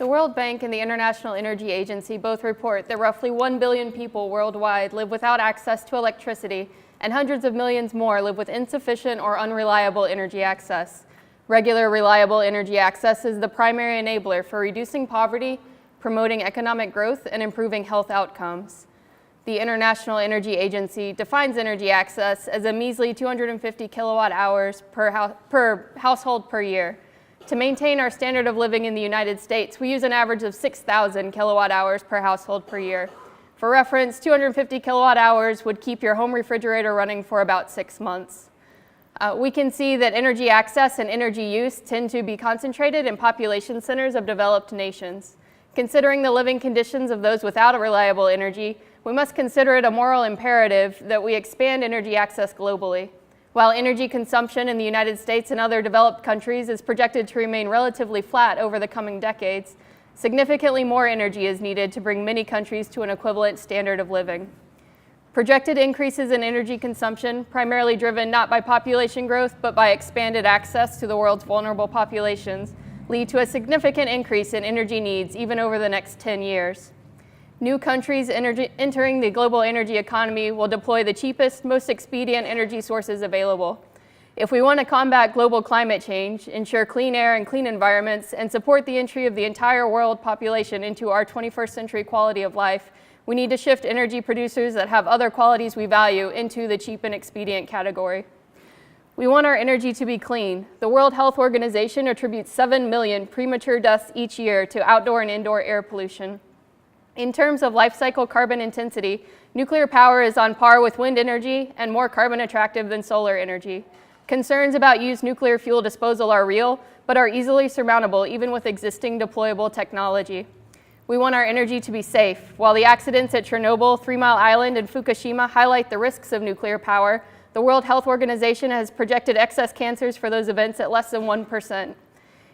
The World Bank and the International Energy Agency both report that roughly 1 billion people worldwide live without access to electricity, and hundreds of millions more live with insufficient or unreliable energy access. Regular, reliable energy access is the primary enabler for reducing poverty, promoting economic growth, and improving health outcomes. The International Energy Agency defines energy access as a measly 250 kilowatt hours per household per year. To maintain our standard of living in the United States, we use an average of 6,000 kilowatt hours per household per year. For reference, 250 kilowatt hours would keep your home refrigerator running for about 6 months. We can see that energy access and energy use tend to be concentrated in population centers of developed nations. Considering the living conditions of those without a reliable energy, we must consider it a moral imperative that we expand energy access globally. While energy consumption in the United States and other developed countries is projected to remain relatively flat over the coming decades, significantly more energy is needed to bring many countries to an equivalent standard of living. Projected increases in energy consumption, primarily driven not by population growth but by expanded access to the world's vulnerable populations, lead to a significant increase in energy needs even over the next 10 years. New countries entering the global energy economy will deploy the cheapest, most expedient energy sources available. If we want to combat global climate change, ensure clean air and clean environments, and support the entry of the entire world population into our 21st century quality of life, we need to shift energy producers that have other qualities we value into the cheap and expedient category. We want our energy to be clean. The World Health Organization attributes 7 million premature deaths each year to outdoor and indoor air pollution. In terms of life cycle carbon intensity, nuclear power is on par with wind energy and more carbon attractive than solar energy. Concerns about used nuclear fuel disposal are real, but are easily surmountable even with existing deployable technology. We want our energy to be safe. While the accidents at Chernobyl, 3 Mile Island, and Fukushima highlight the risks of nuclear power, the World Health Organization has projected excess cancers for those events at less than 1%.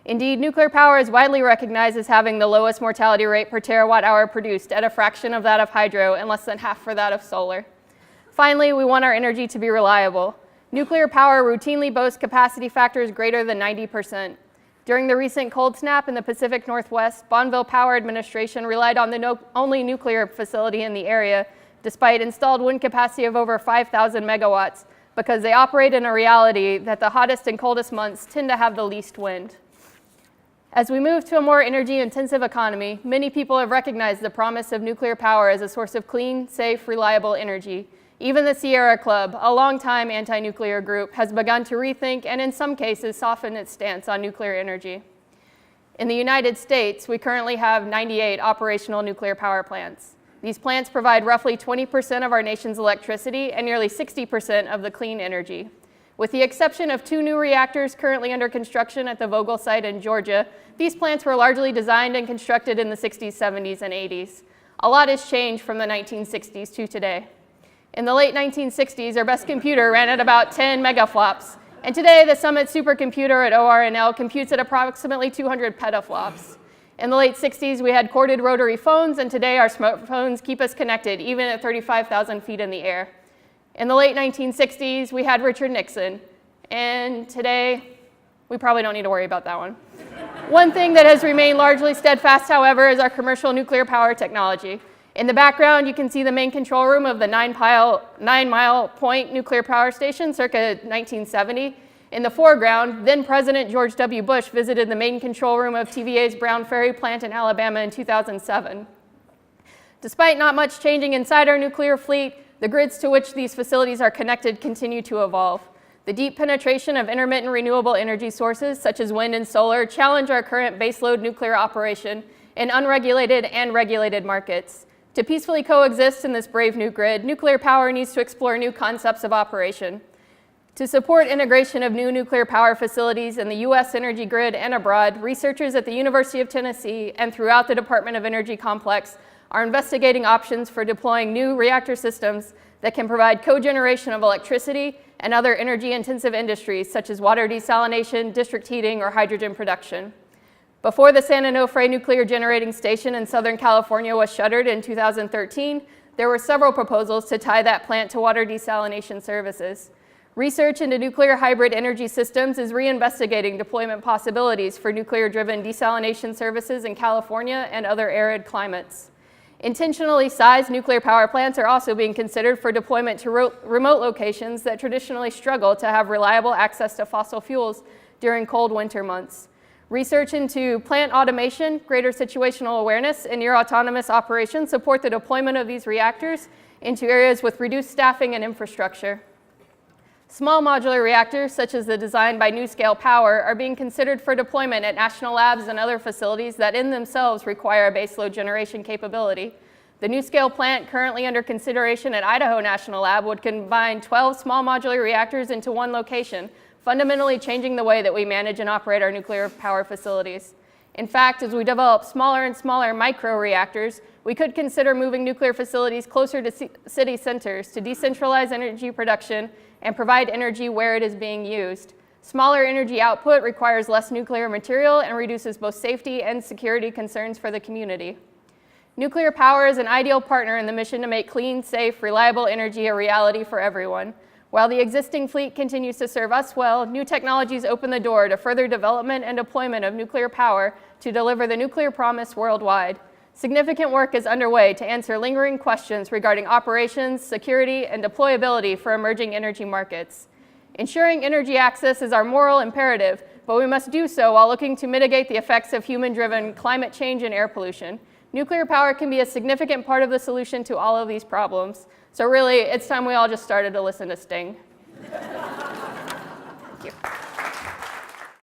Indeed, nuclear power is widely recognized as having the lowest mortality rate per terawatt hour produced, at a fraction of that of hydro and less than half for that of solar. Finally, we want our energy to be reliable. Nuclear power routinely boasts capacity factors greater than 90%. During the recent cold snap in the Pacific Northwest, Bonneville Power Administration relied on the only nuclear facility in the area, despite installed wind capacity of over 5,000 megawatts, because they operate in a reality that the hottest and coldest months tend to have the least wind. As we move to a more energy-intensive economy, many people have recognized the promise of nuclear power as a source of clean, safe, reliable energy. Even the Sierra Club, a longtime anti-nuclear group, has begun to rethink and in some cases soften its stance on nuclear energy. In the United States, we currently have 98 operational nuclear power plants. These plants provide roughly 20% of our nation's electricity and nearly 60% of the clean energy. With the exception of 2 new reactors currently under construction at the Vogtle site in Georgia, these plants were largely designed and constructed in the 60s, 70s, and 80s. A lot has changed from the 1960s to today. In the late 1960s, our best computer ran at about 10 megaflops, and today the Summit supercomputer at ORNL computes at approximately 200 petaflops. In the late 60s, we had corded rotary phones, and today our smartphones keep us connected even at 35,000 feet in the air. In the late 1960s, we had Richard Nixon, and today, we probably don't need to worry about that one. One thing that has remained largely steadfast, however, is our commercial nuclear power technology. In the background, you can see the main control room of the 9 Mile Point nuclear power station circa 1970. In the foreground, then President George W. Bush visited the main control room of TVA's Brown Ferry plant in Alabama in 2007. Despite not much changing inside our nuclear fleet, the grids to which these facilities are connected continue to evolve. The deep penetration of intermittent renewable energy sources, such as wind and solar, challenge our current baseload nuclear operation in unregulated and regulated markets. To peacefully coexist in this brave new grid, nuclear power needs to explore new concepts of operation. To support integration of new nuclear power facilities in the U.S. energy grid and abroad, researchers at the University of Tennessee and throughout the Department of Energy complex are investigating options for deploying new reactor systems that can provide cogeneration of electricity and other energy-intensive industries such as water desalination, district heating, or hydrogen production. Before the San Onofre nuclear generating station in Southern California was shuttered in 2013, there were several proposals to tie that plant to water desalination services. Research into nuclear hybrid energy systems is reinvestigating deployment possibilities for nuclear-driven desalination services in California and other arid climates. Intentionally sized nuclear power plants are also being considered for deployment to remote locations that traditionally struggle to have reliable access to fossil fuels during cold winter months. Research into plant automation, greater situational awareness, and near-autonomous operations support the deployment of these reactors into areas with reduced staffing and infrastructure. Small modular reactors, such as the design by NuScale Power, are being considered for deployment at national labs and other facilities that in themselves require a baseload generation capability. The NuScale plant currently under consideration at Idaho National Lab would combine 12 small modular reactors into one location, fundamentally changing the way that we manage and operate our nuclear power facilities. In fact, as we develop smaller and smaller micro-reactors, we could consider moving nuclear facilities closer to city centers to decentralize energy production and provide energy where it is being used. Smaller energy output requires less nuclear material and reduces both safety and security concerns for the community. Nuclear power is an ideal partner in the mission to make clean, safe, reliable energy a reality for everyone. While the existing fleet continues to serve us well, new technologies open the door to further development and deployment of nuclear power to deliver the nuclear promise worldwide. Significant work is underway to answer lingering questions regarding operations, security, and deployability for emerging energy markets. Ensuring energy access is our moral imperative, but we must do so while looking to mitigate the effects of human-driven climate change and air pollution. Nuclear power can be a significant part of the solution to all of these problems. So really, it's time we all just started to listen to Sting.